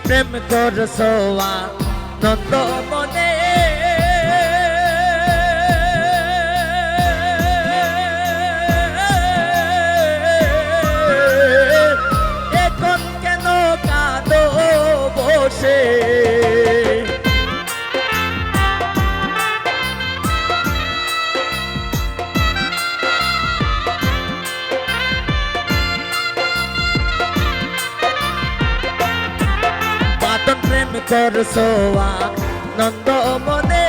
প্রেম করছো আনন্দ মনে এখন কেন কাঁদো বসে প্রেম করছো আনন্দ মনে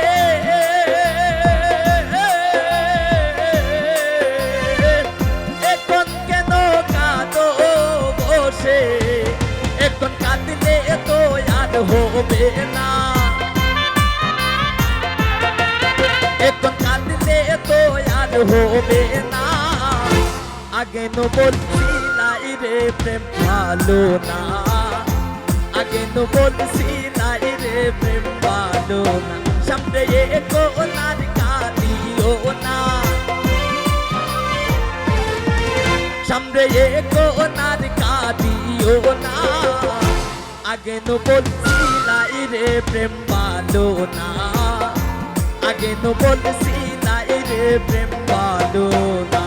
এখন কেন কাঁদো বসে এখন কাঁদলে তো আর হবে না এখন কাঁদলে তো আর হবে না আগে নো বলছিলাই রে প্রেম ভালো না আগে নো বলছিলাই রে প্রেম ভালো না সামনে কোনার কাঁদিও না সামনে কোনার কাঁদিও না আগে নো বলছিলাই রে প্রেম ভালো না আগে নো বলছিলাই রে প্রেম ভালো না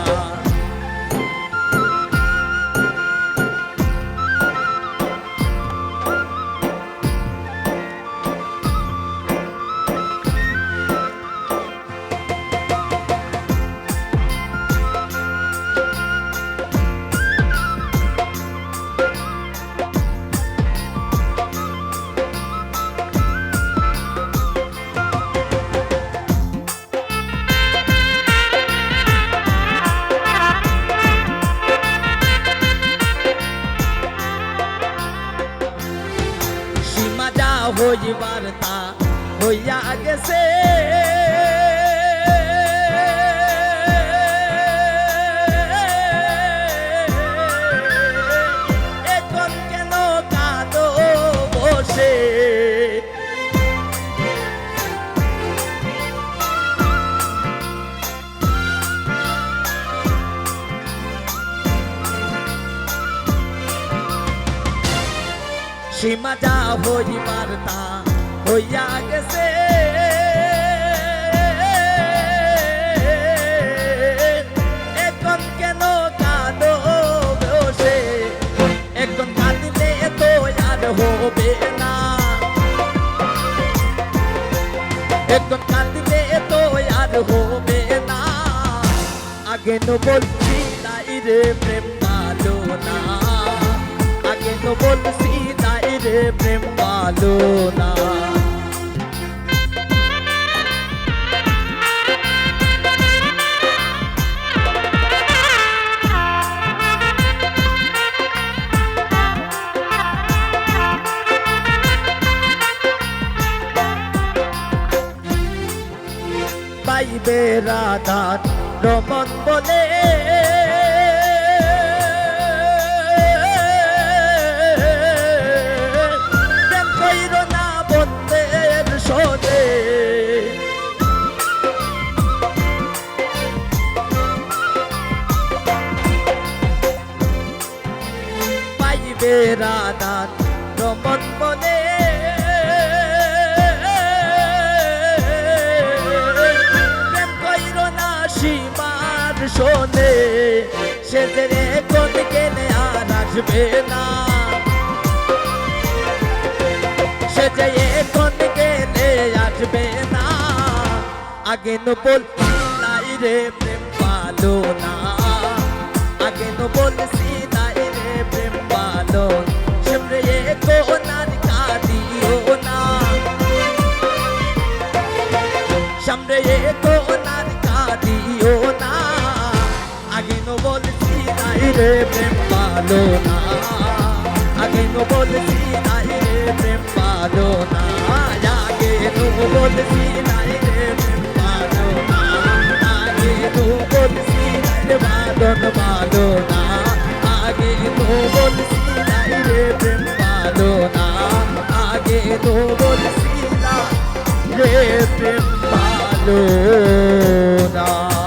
হইবার তা হইয়া গেছে এখন কেন কাঁদো বসে সীমা যা হইবার তা হইয়া গেছে এখন কেন কাঁদো বসে এখন কাঁদিলে তো আর হবে না এখন কাঁদিলে তো আর হবে না আগে নো বলছিলাই রে প্রেম ভালো না আগে নো বলছিলাই রে প্রেম ভালো না পাইবে রাধা রমন বলে প্রেম কইর না বন্ধের শোনে পাইবে রাধা রমন বলে শোনে সে যে কোন গেলে আর আসবে না সে যে কোন গেলে আসবে না আগে নো বলছিলাই রে প্রেম ভালো না আগে নো বলছিলাই রে প্রেম ভালো সামনে কোনার কাঁদিও না সামনে কোনার কাঁদিও না আগে নো বলছিলাই রে প্রেম ভালো না আগে নো বলছিলাই রে প্রেম ভালো না আগে নো বলছিলাই রে প্রেম ভালো না আগে নো বলছিলাই রে ভালো না আগে নো বলছিলাই রে প্রেম ভালো না আগে নো বলছিলাই রে প্রেম ভালো না